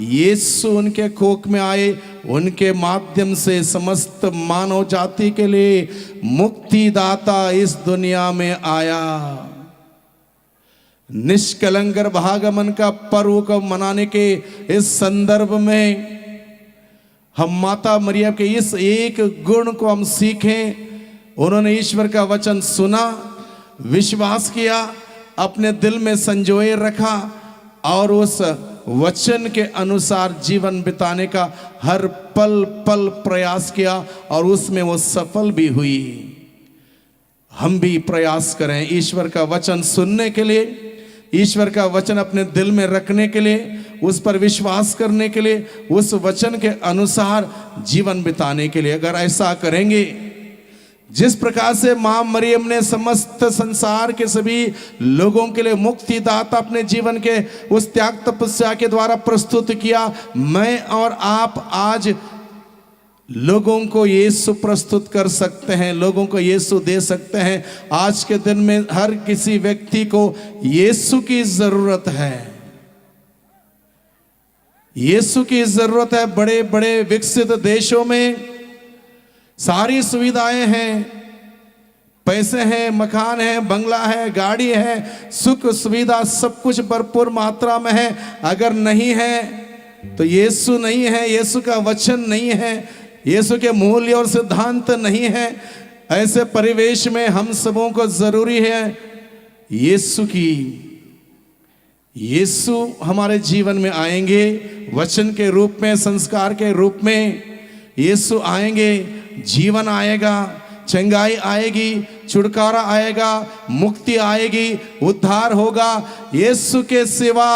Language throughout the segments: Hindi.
यीशु उनके कोख में आए, उनके माध्यम से समस्त मानव जाति के लिए मुक्तिदाता इस दुनिया में आया। निष्कलंक भागमन का पर्व को मनाने के इस संदर्भ में हम माता मरियम के इस एक गुण को हम सीखें। उन्होंने ईश्वर का वचन सुना, विश्वास किया, अपने दिल में संजोए रखा और उस वचन के अनुसार जीवन बिताने का हर पल पल प्रयास किया और उसमें वो सफल भी हुई। हम भी प्रयास करें ईश्वर का वचन सुनने के लिए, ईश्वर का वचन अपने दिल में रखने के लिए, उस पर विश्वास करने के लिए, उस वचन के अनुसार जीवन बिताने के लिए। अगर ऐसा करेंगे, जिस प्रकार से मां मरियम ने समस्त संसार के सभी लोगों के लिए मुक्तिदाता अपने जीवन के उस त्याग तपस्या के द्वारा प्रस्तुत किया, मैं और आप आज लोगों को यीशु प्रस्तुत कर सकते हैं, लोगों को यीशु दे सकते हैं। आज के दिन में हर किसी व्यक्ति को यीशु की जरूरत है, यीशु की जरूरत है। बड़े बड़े विकसित देशों में सारी सुविधाएं हैं, पैसे हैं, मकान है, बंगला है, गाड़ी है, सुख सुविधा सब कुछ भरपूर मात्रा में है। अगर नहीं है तो यीशु नहीं है, यीशु का वचन नहीं है, यीशु के मूल्य और सिद्धांत नहीं है। ऐसे परिवेश में हम सबों को जरूरी है यीशु की। यीशु हमारे जीवन में आएंगे वचन के रूप में, संस्कार के रूप में यीशु आएंगे, जीवन आएगा, चंगाई आएगी, छुटकारा आएगा, मुक्ति आएगी, उद्धार होगा। यीशु के सिवा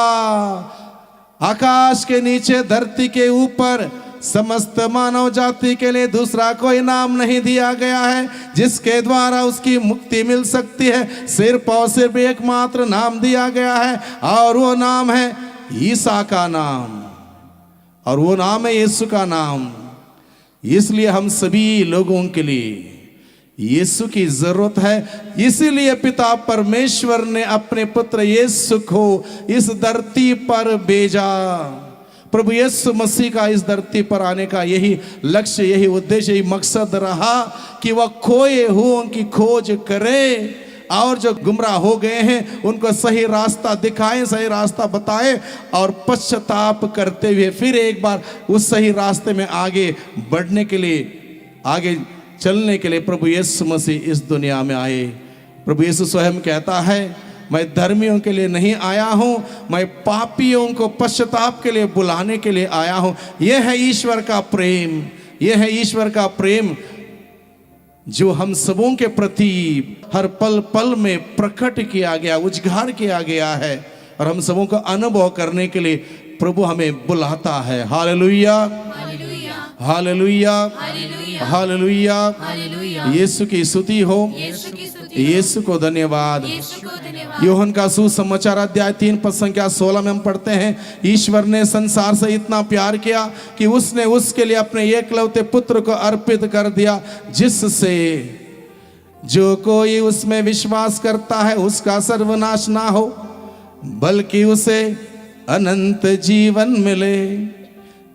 आकाश के नीचे, धरती के ऊपर समस्त मानव जाति के लिए दूसरा कोई नाम नहीं दिया गया है जिसके द्वारा उसकी मुक्ति मिल सकती है। सिर्फ और सिर्फ एकमात्र नाम दिया गया है और वो नाम है ईसा का नाम, और वो नाम है यीशु का नाम। इसलिए हम सभी लोगों के लिए यीशु की जरूरत है। इसीलिए पिता परमेश्वर ने अपने पुत्र यीशु को इस धरती पर भेजा। प्रभु यीशु मसीह का इस धरती पर आने का यही लक्ष्य, यही उद्देश्य, यही मकसद रहा कि वह खोए हुओं की खोज करे और जो गुमराह हो गए हैं उनको सही रास्ता दिखाएं, सही रास्ता बताएं और पश्चाताप करते हुए फिर एक बार उस सही रास्ते में आगे बढ़ने के लिए, आगे चलने के लिए प्रभु यीशु मसीह इस दुनिया में आए। प्रभु यीशु स्वयं कहता है, मैं धर्मियों के लिए नहीं आया हूं, मैं पापियों को पश्चाताप के लिए बुलाने के लिए आया हूं। यह है ईश्वर का प्रेम, यह है ईश्वर का प्रेम जो हम सबों के प्रति हर पल पल में प्रकट किया गया, उजागर किया गया है और हम सबों का अनुभव करने के लिए प्रभु हमें बुलाता है। हालेलुया, हालेलुया, हालेलुया, यीशु की स्तुति हो, यीशु को धन्यवाद। यूहन्ना का सुसमाचार अध्याय 3 पद संख्या 16 में हम पढ़ते हैं, ईश्वर ने संसार से इतना प्यार किया कि उसने उसके लिए अपने एकलौते पुत्र को अर्पित कर दिया, जिससे जो कोई उसमें विश्वास करता है उसका सर्वनाश ना हो बल्कि उसे अनंत जीवन मिले।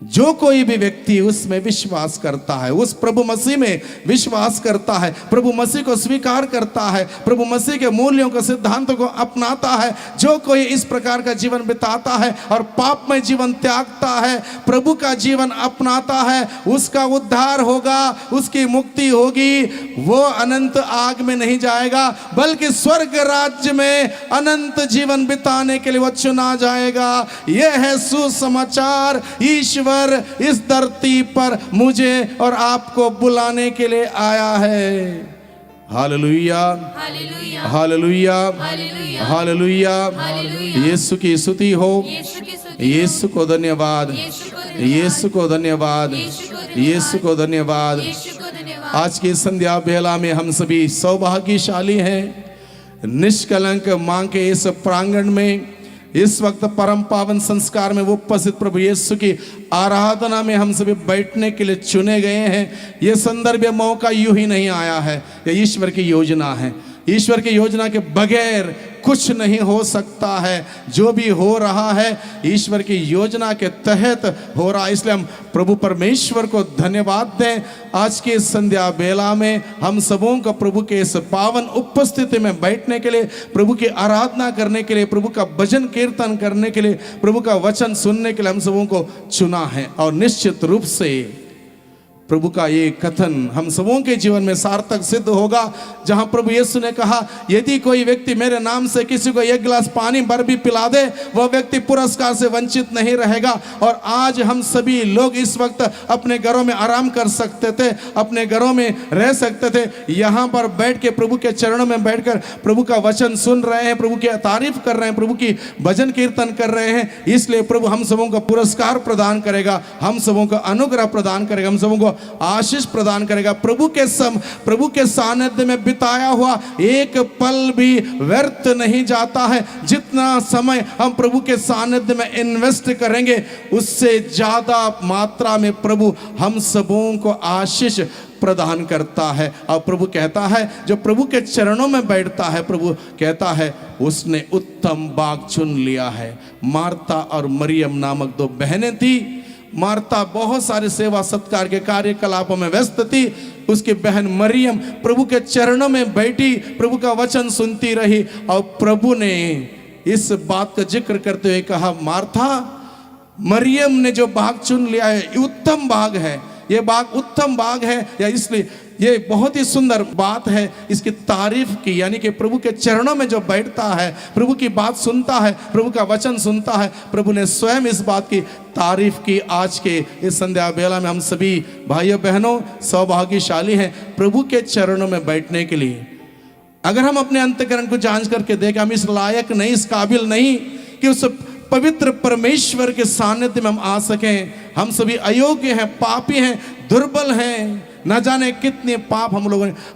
जो कोई भी व्यक्ति उसमें विश्वास करता है, उस प्रभु मसीह में विश्वास करता है, प्रभु मसीह को स्वीकार करता है, प्रभु मसीह के मूल्यों को, सिद्धांतों को अपनाता है, जो कोई इस प्रकार का जीवन बिताता है और पापमय जीवन त्यागता है, प्रभु का जीवन अपनाता है, उसका उद्धार होगा, उसकी मुक्ति होगी। वो अनंत आग में नहीं जाएगा बल्कि स्वर्ग राज्य में अनंत जीवन बिताने के लिए वो चुना जाएगा। यह है सुसमाचार। ईश्वर इस धरती पर मुझे और आपको बुलाने के लिए आया है। हालेलुया, हालेलुया, हालेलुया, यीशु की स्तुति हो, यीशु को धन्यवाद, यीशु को धन्यवाद, यीशु को धन्यवाद। आज की संध्या बेला में हम सभी सौभाग्यशाली हैं। निष्कलंक मां के इस प्रांगण में इस वक्त परम पावन संस्कार में उपस्थित प्रभु यीशु की आराधना में हम सभी बैठने के लिए चुने गए हैं। ये संदर्भ, मौका यूं ही नहीं आया है, ये ईश्वर की योजना है। ईश्वर की योजना के बगैर कुछ नहीं हो सकता है। जो भी हो रहा है ईश्वर की योजना के तहत हो रहा है। इसलिए हम प्रभु परमेश्वर को धन्यवाद दें। आज के संध्या बेला में हम सबों को प्रभु के इस पावन उपस्थिति में बैठने के लिए, प्रभु की आराधना करने के लिए, प्रभु का भजन कीर्तन करने के लिए, प्रभु का वचन सुनने के लिए हम सबों को चुना है। और निश्चित रूप से प्रभु का ये कथन हम सबों के जीवन में सार्थक सिद्ध होगा, जहां प्रभु यीशु ने कहा, यदि कोई व्यक्ति मेरे नाम से किसी को एक गिलास पानी भर भी पिला दे, वह व्यक्ति पुरस्कार से वंचित नहीं रहेगा। और आज हम सभी लोग इस वक्त अपने घरों में आराम कर सकते थे, अपने घरों में रह सकते थे। यहाँ पर बैठ के प्रभु के चरणों में बैठकर प्रभु का वचन सुन रहे हैं, प्रभु की तारीफ कर रहे हैं, प्रभु की भजन कीर्तन कर रहे हैं। इसलिए प्रभु हम सबों को पुरस्कार प्रदान करेगा, हम सबों को अनुग्रह प्रदान करेगा, हम सबों को आशीष प्रदान करेगा। प्रभु के सानिध्य में बिताया हुआ एक पल भी व्यर्थ नहीं जाता है। जितना समय हम प्रभु के सानिध्य में इन्वेस्ट करेंगे, उससे ज्यादा मात्रा में प्रभु हम सबों को आशीष प्रदान करता है। और प्रभु कहता है, जो प्रभु के चरणों में बैठता है, प्रभु कहता है उसने उत्तम बाग चुन लिया है। मार्ता और मरियम नामक दो बहनें थी। मार्ता बहुत सारे सेवा सत्कार के कार्यकलापों में व्यस्त थी। उसकी बहन मरियम प्रभु के चरणों में बैठी, प्रभु का वचन सुनती रही। और प्रभु ने इस बात का जिक्र करते हुए कहा, मार्था, मरियम ने जो बाग चुन लिया है, उत्तम बाग है। ये बाग उत्तम बाग है, या इसलिए ये बहुत ही सुंदर बात है इसकी तारीफ की। यानी कि प्रभु के चरणों में जो बैठता है, प्रभु की बात सुनता है, प्रभु का वचन सुनता है, प्रभु ने स्वयं इस बात की तारीफ की। आज के इस संध्या बेला में हम सभी भाइयों बहनों सौभाग्यशाली हैं प्रभु के चरणों में बैठने के लिए। अगर हम अपने अंतःकरण को जांच करके देखें, हम इस लायक नहीं, इस काबिल नहीं कि उस पवित्र परमेश्वर के सानिध्य में हम आ सकें। हम सभी अयोग्य हैं, पापी हैं, दुर्बल हैं। न जाने कितने पाप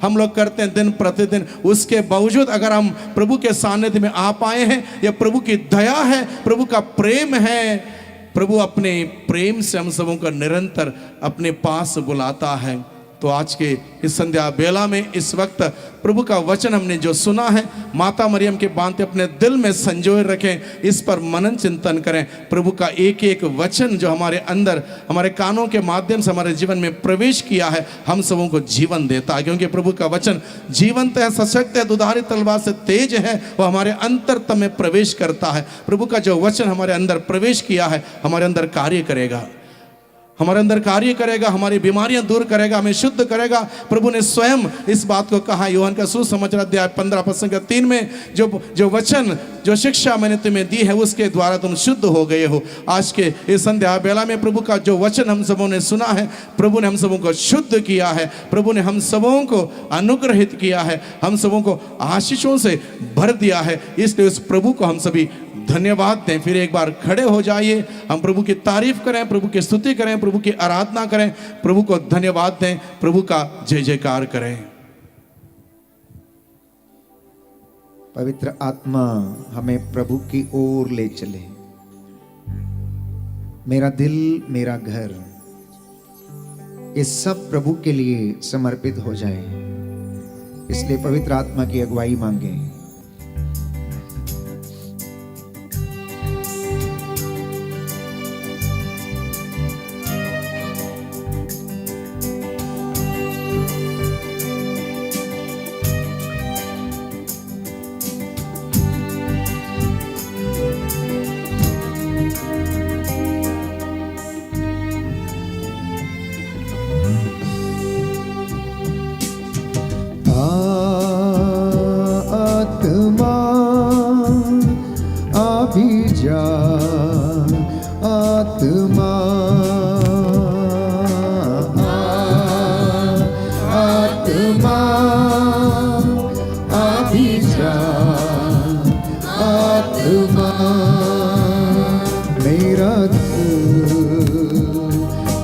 हम लोग करते हैं दिन प्रतिदिन। उसके बावजूद अगर हम प्रभु के सानिध्य में आ पाए हैं, यह प्रभु की दया है, प्रभु का प्रेम है। प्रभु अपने प्रेम से हम सबों को निरंतर अपने पास बुलाता है। तो आज के इस संध्या बेला में इस वक्त प्रभु का वचन हमने जो सुना है, माता मरियम के बातें अपने दिल में संजोए रखें, इस पर मनन चिंतन करें। प्रभु का एक एक वचन जो हमारे अंदर, हमारे कानों के माध्यम से हमारे जीवन में प्रवेश किया है, हम सबों को जीवन देता है। क्योंकि प्रभु का वचन जीवंत है, सशक्त है, दुधारी तलवार से तेज है। वह हमारे अंतरतम में प्रवेश करता है। प्रभु का जो वचन हमारे अंदर प्रवेश किया है, हमारे अंदर कार्य करेगा, हमारे अंदर कार्य करेगा, हमारी बीमारियां दूर करेगा, हमें शुद्ध करेगा। प्रभु ने स्वयं इस बात को कहा। यूहन्ना का सुसमाचार अध्याय 15:3 में, जो वचन, जो शिक्षा मैंने तुम्हें दी है, उसके द्वारा तुम शुद्ध हो गए हो। आज के इस संध्या बेला में प्रभु का जो वचन हम सबों ने सुना है, प्रभु ने हम सबों को शुद्ध किया है, प्रभु ने हम सबों को अनुग्रहित किया है, हम सबों को आशीषों से भर दिया है। इसलिए उस प्रभु को हम सभी धन्यवाद दें। फिर एक बार खड़े हो जाइए, हम प्रभु की तारीफ करें, प्रभु की स्तुति करें, प्रभु की आराधना करें, प्रभु को धन्यवाद दें, प्रभु का जय जयकार करें। पवित्र आत्मा हमें प्रभु की ओर ले चले। मेरा दिल, मेरा घर, ये सब प्रभु के लिए समर्पित हो जाए। इसलिए पवित्र आत्मा की अगुवाई मांगे।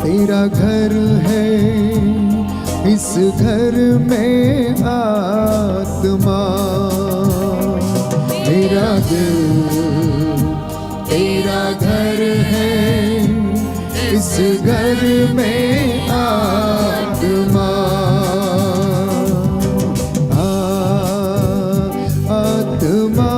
तेरा घर है, इस घर में आत्मा। मेरा दिल तेरा घर है, इस घर में आत्मा। आत्मा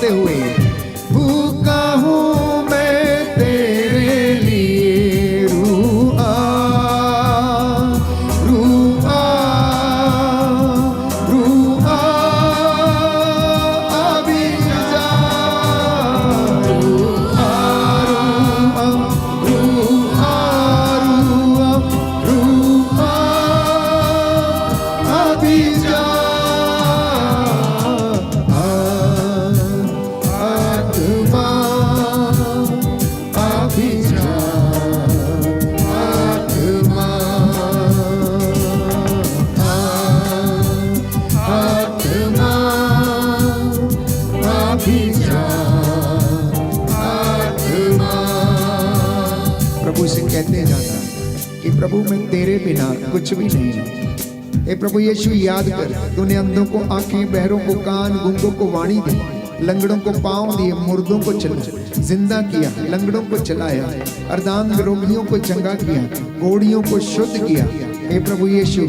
गाते हुए, भूखा हूँ मैं तेरे लिए, रूह आ, रूह आ, रूह आ, अभी जा, रूह आ, रूह आ, रूह आ, रूह आ, रूह आ, अभी जा, आत्मा अभी जा, आत्मा, आत्मा अभी जा, आत्मा। प्रभु से कहते जाना कि प्रभु मैं तेरे बिना कुछ भी नहीं हूँ। हे प्रभु यीशु याद कर, तूने अंधों को आंखें, बहरों को कान, गूंगों को वाणी दी, लंगड़ों को पांव दिए, मुर्दों को जिंदा किया, लंगड़ों को चलाया, अर्धांग रोगियों को चंगा किया, घोड़ियों को शुद्ध किया। हे प्रभु यीशु,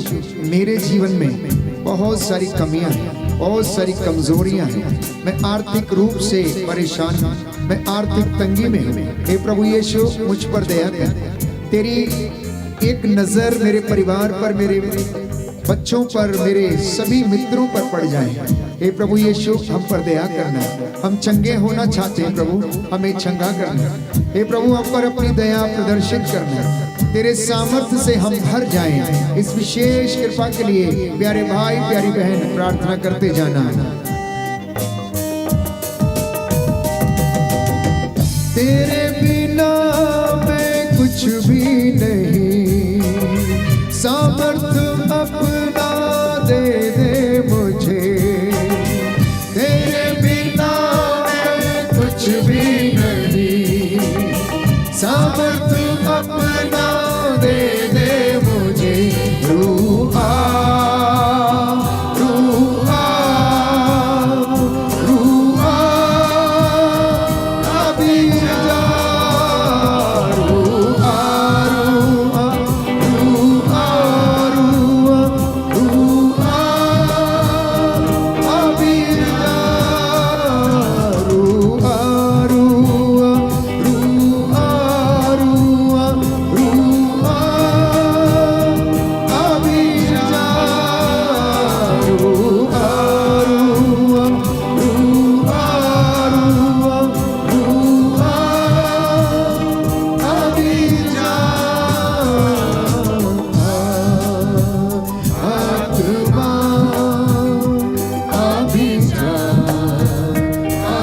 मेरे जीवन में बहुत सारी कमियां हैं, बहुत सारी कमजोरियां हैं, मैं आर्थिक रूप से परेशान हूँ, मैं आर्थिक तंगी में हूँ। हे प्रभु यीशु मुझ पर दया कर, तेरी एक नजर मेरे परिवार पर, मेरे बच्चों पर, मेरे सभी मित्रों पर पड़ जाए। हे प्रभु यीशु हम पर दया करना, हम चंगे होना चाहते हैं प्रभु, हमें चंगा करना। हे प्रभु हम पर अपनी दया प्रदर्शित करना, तेरे सामर्थ्य से हम भर जाएं। इस विशेष कृपा के लिए प्यारे भाई प्यारी बहन प्रार्थना करते जाना। तेरे बिना मैं कुछ भी नहीं, सामर्थ्य अपना दे दे मुझे, तेरे बिना मैं कुछ भी नहीं, सामर्थ्य अपना दे दे मुझे, रूह आ, रूह आ, रूह आ, अभी जा, रूह आ, रूह आ, रूह आ, रूह आ, अभी जा, रूह आ, रूह आ, रूह आ, रूह आ, रूह आ, अभी जा, रूह आ, रूह आ, रूह आ, रूह आ, रूह आ, अभी जा, आत्मा अभी जा,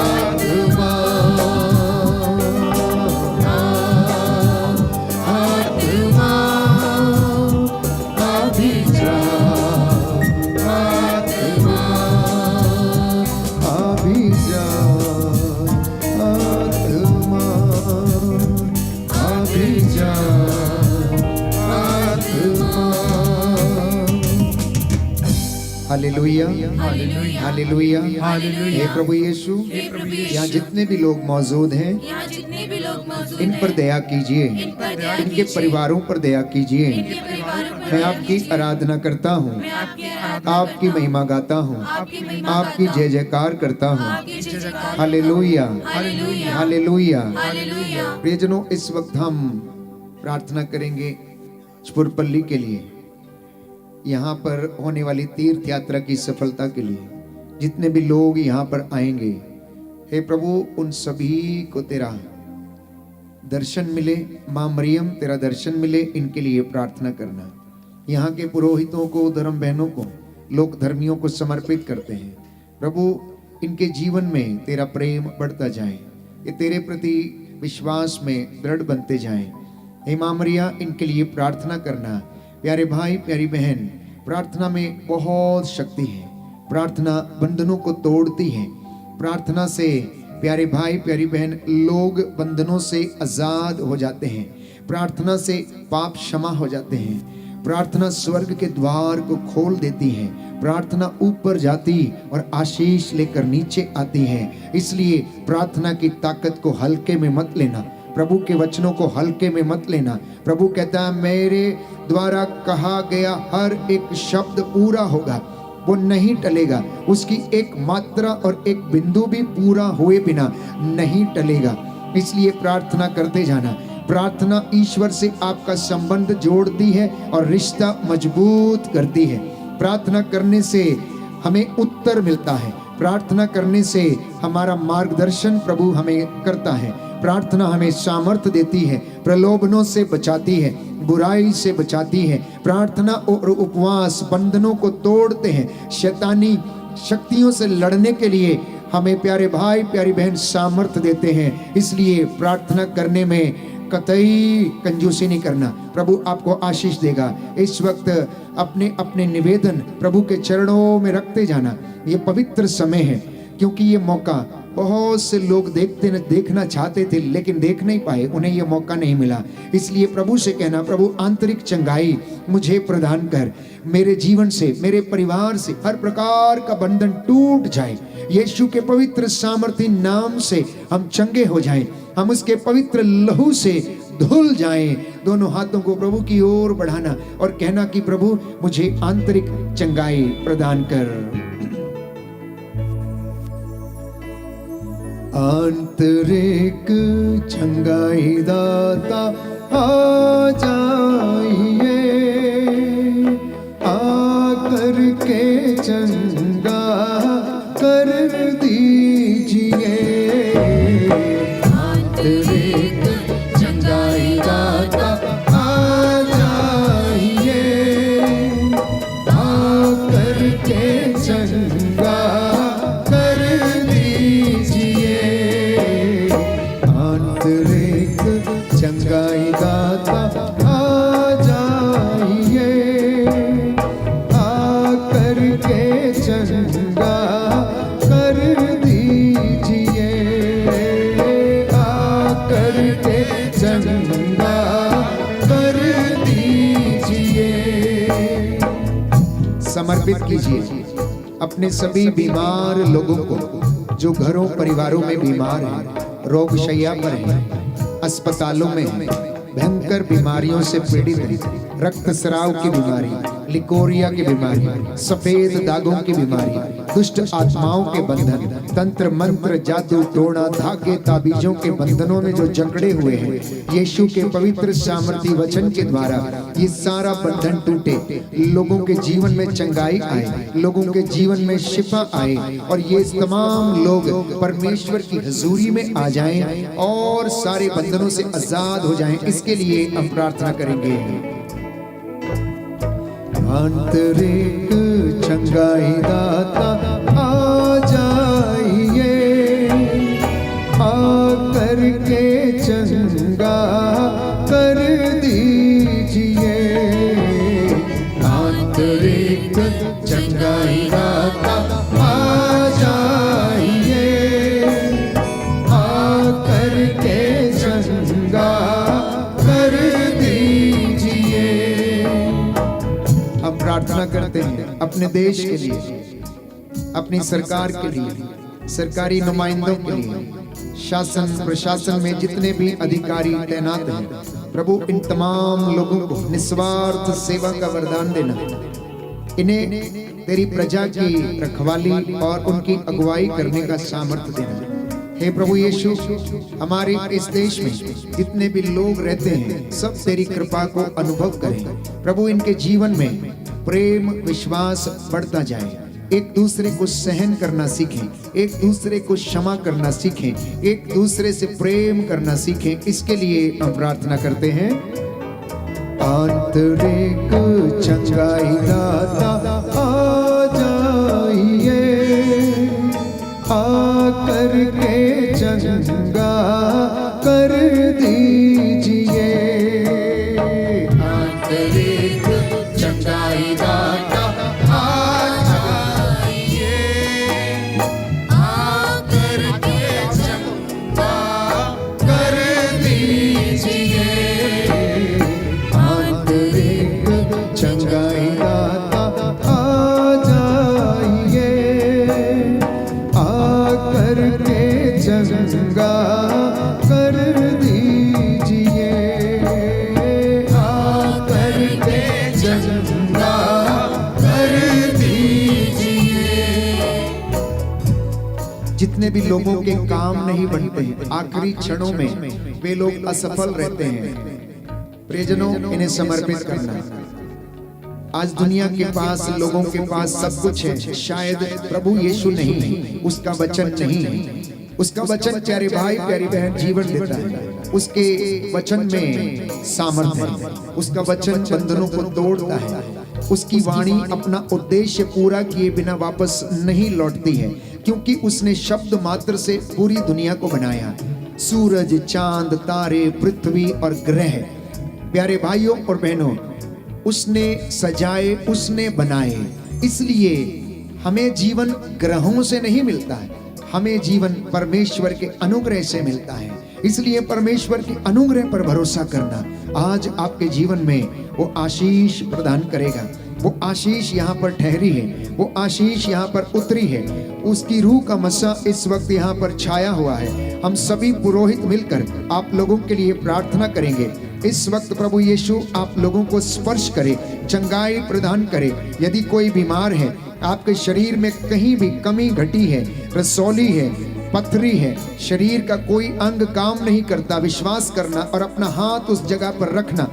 आत्मा, आत्मा अभी जा, आत्मा अभी जा, आत्मा अभी जा, आत्मा। हालेलुया, हालेलुया, हे प्रभु यीशु, यहाँ जितने भी लोग मौजूद हैं यहाँ जितने भी लोग मौजूद इन पर हैं, दया कीजिए, इन पर दया इनके कीजिए, परिवारों पर दया कीजिए। इनके परिवारों पर मैं दया आपकी कीजिए। आराधना करता हूँ, मैं आपकी आराधना आपकी करता हूँ, महिमा गाता हूँ, आपकी महिमा आपकी गाता जय हूँ, जयकार करता हूँ। आपकी जय जयकार। Hallelujah, hallelujah, hallelujah. हालेलुया। प्रियजनों, इस वक्त हम प्रार्थना करेंगे चपुरपल्ली के लिए, यहाँ पर होने वाली तीर्थ यात्रा की सफलता के लिए। जितने भी लोग यहाँ पर आएंगे, हे प्रभु उन सभी को तेरा दर्शन मिले, माँ मरियम तेरा दर्शन मिले, इनके लिए प्रार्थना करना। यहाँ के पुरोहितों को, धर्म बहनों को, लोक धर्मियों को समर्पित करते हैं। प्रभु इनके जीवन में तेरा प्रेम बढ़ता जाए, ये तेरे प्रति विश्वास में दृढ़ बनते जाएं। हे माँ मरिया, इनके लिए प्रार्थना करना। प्यारे भाई प्यारी बहन, प्रार्थना में बहुत शक्ति है, प्रार्थना बंधनों को तोड़ती है। प्रार्थना से प्यारे भाई प्यारी बहन, लोग बंधनों से आजाद हो जाते हैं। प्रार्थना से पाप क्षमा हो जाते हैं। प्रार्थना स्वर्ग के द्वार को खोल देती है। प्रार्थना ऊपर जाती और आशीष लेकर नीचे आती है। इसलिए प्रार्थना की ताकत को हल्के में मत लेना, प्रभु के वचनों को हल्के में मत लेना। प्रभु कहता है, मेरे द्वारा कहा गया हर एक शब्द पूरा होगा। वो नहीं टलेगा। उसकी एक मात्रा और एक बिंदु भी पूरा हुए बिना नहीं टलेगा। इसलिए प्रार्थना करते जाना। प्रार्थना ईश्वर से आपका संबंध जोड़ती है और रिश्ता मजबूत करती है। प्रार्थना करने से हमें उत्तर मिलता है। प्रार्थना करने से हमारा मार्गदर्शन प्रभु हमें करता है। प्रार्थना हमें सामर्थ्य देती है, प्रलोभनों से बचाती है, बुराई से बचाती है। प्रार्थना और उपवास बंधनों को तोड़ते हैं। शैतानी शक्तियों से लड़ने के लिए हमें प्यारे भाई प्यारी बहन सामर्थ्य देते हैं। इसलिए प्रार्थना करने में कतई कंजूसी नहीं करना। प्रभु आपको आशीष देगा। इस वक्त अपने अपने निवेदन प्रभु के चरणों में रखते जाना। ये पवित्र समय है, क्योंकि ये मौका बहुत से लोग देखना चाहते थे लेकिन देख नहीं पाए, उन्हें ये मौका नहीं मिला। इसलिए प्रभु से कहना, प्रभु आंतरिक चंगाई मुझे प्रदान कर। मेरे जीवन से, मेरे परिवार से हर प्रकार का बंधन टूट जाए। यीशु के पवित्र सामर्थी नाम से हम चंगे हो जाएं, हम उसके पवित्र लहू से धुल जाएं। दोनों हाथों को प्रभु की ओर बढ़ाना और कहना कि प्रभु मुझे आंतरिक चंगाई प्रदान कर। आंतरिक चंगाई दाता आ जाइए, आकर के चंगा कर दीजिए। आंतरिक चंगाई दाता आ जाइए, आकर के चंगा कर दीजिए। आंतरिक चंगाई दाता आ जाइए, आकर के चंगा कर दीजिए, आकर के चंगा कर दीजिए। समर्पित कीजिए अपने सभी बीमार लोगों को जो घरों परिवारों में बीमार हैं, रोग शैया पर हैं, अस्पतालों में हैं, भयंकर बीमारियों से पीड़ित हैं, रक्तस्राव की बीमारी, लिकोरिया की बीमारी, सफेद दागों की बीमारी, दुष्ट आत्माओं के बंधन, तंत्र मंत्र जादू टोना धागे ताबीजों के बंधनों में जो जकड़े हुए हैं, यीशु के पवित्र सामर्थी वचन के द्वारा ये सारा बंधन टूटे। लोगों के जीवन में चंगाई आए, लोगों के जीवन में शिफा आए और ये तमाम लोग परमेश्वर की हजूरी में आ जाएं और सारे बंधनों से आजाद हो जाएं। इसके लिए हम प्रार्थना करेंगे। आंतरिक चंगाई दाता आ जाइए, आकर के चंगा कर दीजिए। आंतरिक चंगाई दाता आ जाइए, आकर के चंगा कर दीजिए। हम प्रार्थना करते हैं अपने देश के लिए, अपनी सरकार के लिए, सरकारी नुमाइंदों के लिए, शासन प्रशासन में जितने भी अधिकारी तैनात हैं, प्रभु इन तमाम लोगों को निस्वार्थ सेवा का वरदान देना। इन्हें तेरी प्रजा की रखवाली और उनकी अगुवाई करने का सामर्थ्य देना। हे प्रभु यीशु, हमारे इस देश में जितने भी लोग रहते हैं सब तेरी कृपा को अनुभव करें। प्रभु इनके जीवन में प्रेम विश्वास बढ़ता जाए, एक दूसरे को सहन करना सीखें, एक दूसरे को क्षमा करना सीखें, एक दूसरे से प्रेम करना सीखें। इसके लिए हम प्रार्थना करते हैं। आंतरिक चंगाई दाता आ जाइए, आकर के चंगा कर दीजिए। आंतरिक चंगाई दाता आ जाइए, आकर के चंगा कर दीजिए। आंतरिक चंगाई दाता जितने भी लोगों के काम नहीं बनते हैं, आखिरी क्षणों में वे लोग असफल रहते हैं, प्रियजनों इन्हें समर्पित करना। आज दुनिया के पास, लोगों के पास सब कुछ है, शायद प्रभु यीशु नहीं है, उसका वचन नहीं है। उसका वचन प्यारे भाई प्यारी बहन जीवन देता है, उसके वचन में सामर्थ्य है, उसका वचन बंधनों को तोड़ता है, उसकी वाणी अपना उद्देश्य पूरा किए बिना वापस नहीं लौटती है, क्योंकि उसने शब्द मात्र से पूरी दुनिया को बनाया। सूरज, चांद, तारे, पृथ्वी और ग्रह, प्यारे भाइयों और बहनों, उसने सजाए, उसने बनाए। इसलिए हमें जीवन ग्रहों से नहीं मिलता है, हमें जीवन परमेश्वर के अनुग्रह से मिलता है। इसलिए परमेश्वर के अनुग्रह पर भरोसा करना आज आपके जीवन में वो आशीष प्रदान करेगा। वो आशीष यहाँ पर ठहरी है, वो आशीष यहाँ पर उतरी है, उसकी रूह का मसा इस वक्त यहाँ पर छाया हुआ है। हम सभी पुरोहित मिलकर आप लोगों के लिए प्रार्थना करेंगे। इस वक्त प्रभु यीशु आप लोगों को स्पर्श करे, चंगाई प्रदान करे। यदि कोई बीमार है, आपके शरीर में कहीं भी कमी घटी है, रसौली है, पथरी है, शरीर का कोई अंग काम नहीं करता, विश्वास करना और अपना हाथ उस जगह पर रखना।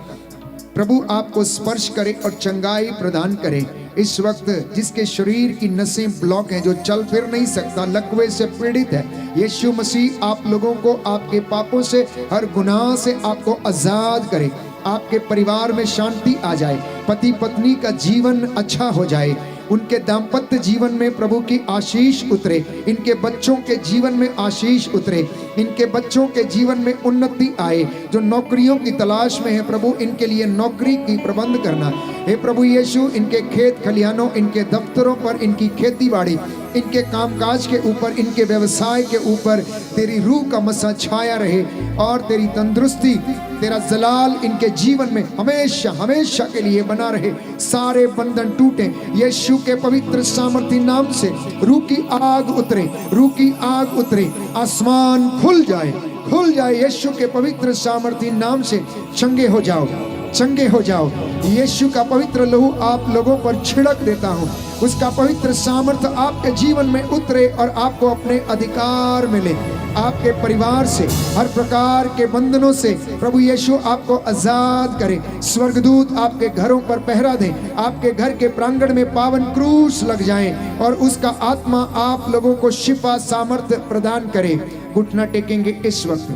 प्रभु आपको स्पर्श करे और चंगाई प्रदान करे। इस वक्त जिसके शरीर की नसें ब्लॉक हैं, जो चल फिर नहीं सकता, लकवे से पीड़ित है, यीशु मसीह आप लोगों को आपके पापों से, हर गुनाह से आपको आजाद करे। आपके परिवार में शांति आ जाए, पति पत्नी का जीवन अच्छा हो जाए, उनके दाम्पत्य जीवन में प्रभु की आशीष उतरे, इनके बच्चों के जीवन में आशीष उतरे, इनके बच्चों के जीवन में उन्नति आए। जो नौकरियों की तलाश में है, प्रभु इनके लिए नौकरी की प्रबंध करना। हे प्रभु यीशु, इनके खेत खलियानों, इनके दफ्तरों पर, इनकी खेती बाड़ी, इनके कामकाज के ऊपर, इनके व्यवसाय के ऊपर तेरी रूह का मसा छाया रहे और तेरी तंदुरुस्ती, तेरा जलाल इनके जीवन में हमेशा हमेशा के लिए बना रहे। सारे बंधन टूटे यीशु के पवित्र सामर्थी नाम से। रूह की आग उतरे, रूह की आग उतरे, आसमान खुल जाए, खुल जाए। यीशु के पवित्र सामर्थी नाम से चंगे हो जाओ, चंगे हो जाओ। यीशु का पवित्र लहू आप लोगों पर छिड़क देता हूँ, उसका पवित्र सामर्थ्य आपके जीवन में उतरे और आपको अपने अधिकार मिले। आपके परिवार से, हर प्रकार के बंधनों से प्रभु यीशु आपको आजाद करे। स्वर्गदूत आपके घरों पर पहरा दें, आपके घर के प्रांगण में पावन क्रूस लग जाएं और उसका आत्मा आप लोगों को शिफा सामर्थ्य प्रदान करे। घुटना टेकेंगे इस वक्त,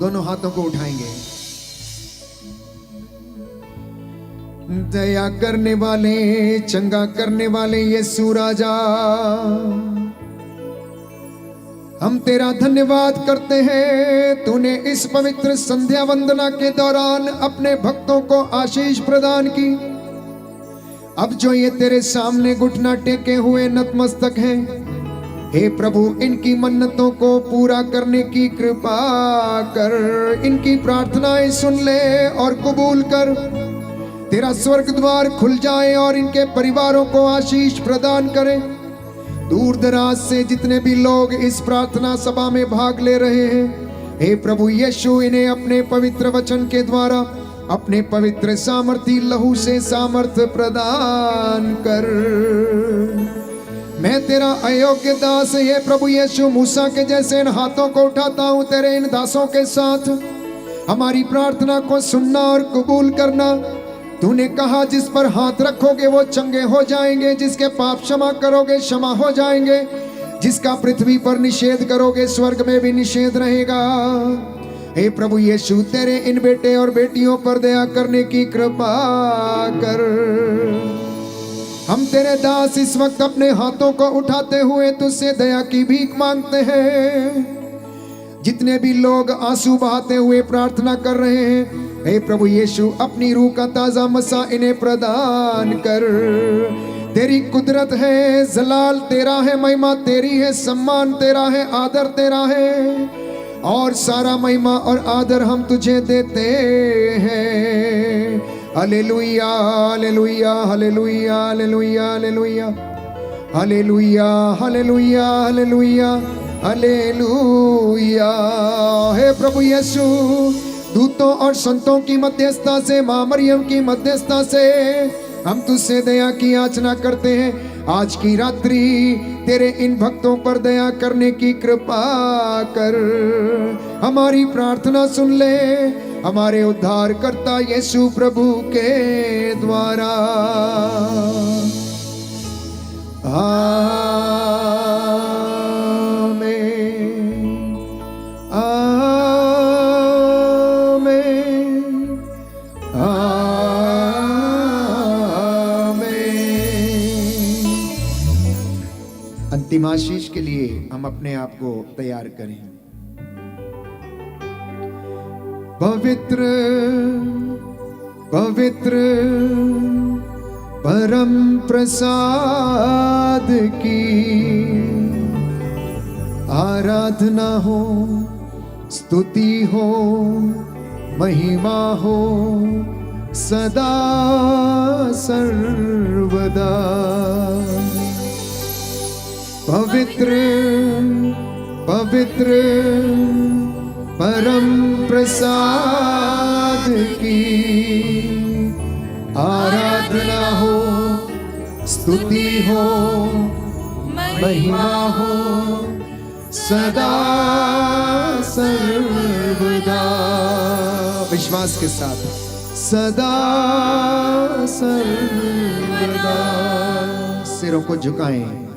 दोनों हाथों को उठाएंगे। दया करने वाले, चंगा करने वाले यीशु राजा, हम तेरा धन्यवाद करते हैं। तूने इस पवित्र संध्या वंदना के दौरान अपने भक्तों को आशीष प्रदान की। अब जो ये तेरे सामने घुटना टेके हुए नतमस्तक हैं, हे प्रभु, इनकी मन्नतों को पूरा करने की कृपा कर। इनकी प्रार्थनाएं सुन ले और कबूल कर। तेरा स्वर्ग द्वार खुल जाए और इनके परिवारों को आशीष प्रदान करे। दूर दराज से जितने भी लोग इस प्रार्थना सभा में भाग ले रहे हैं, हे प्रभु यीशु, इन्हें अपने पवित्र वचन के द्वारा अपने पवित्र सामर्थी लहू से सामर्थ्य प्रदान कर। मैं तेरा अयोग्य दास, हे प्रभु यीशु, मूसा के जैसे इन हाथों को उठाता हूं तेरे इन दासों के साथ। हमारी प्रार्थना को सुनना और कबूल करना। तूने कहा जिस पर हाथ रखोगे वो चंगे हो जाएंगे, जिसके पाप क्षमा करोगे क्षमा हो जाएंगे, जिसका पृथ्वी पर निषेध करोगे स्वर्ग में भी निषेध रहेगा। हे प्रभु यीशु, तेरे इन बेटे और बेटियों पर दया करने की कृपा कर। हम तेरे दास इस वक्त अपने हाथों को उठाते हुए तुझसे दया की भीख मांगते हैं। जितने भी लोग आंसू बहाते हुए प्रार्थना कर रहे हैं, हे प्रभु यीशु, अपनी रूह का ताजा मसा इन्हें प्रदान कर। तेरी कुदरत है, जलाल तेरा है, महिमा तेरी है, सम्मान तेरा है, आदर तेरा है और सारा महिमा और आदर हम तुझे देते हैं। Hallelujah, hallelujah, hallelujah, hallelujah, hallelujah, hallelujah, hallelujah, hallelujah, hallelujah. हे प्रभु यीशु, दूतों और संतों की मध्यस्थता से, मां मरियम की मध्यस्थता से हम तुझसे दया की याचना करते हैं। आज की रात्रि तेरे इन भक्तों पर दया करने की कृपा कर। हमारी प्रार्थना सुन ले हमारे उद्धारकर्ता यीशु प्रभु के द्वारा। आमीन आमीन आमीन। अंतिम आशीष के लिए हम अपने आप को तैयार करें। पवित्र पवित्र परम प्रसाद की आराधना हो, स्तुति हो, महिमा हो सदा सर्वदा। पवित्र पवित्र परम प्रसाद की आराधना हो, स्तुति हो, महिमा हो सदा सर्वदा। विश्वास के साथ सदा सर्वदा। सिरों को झुकाएं।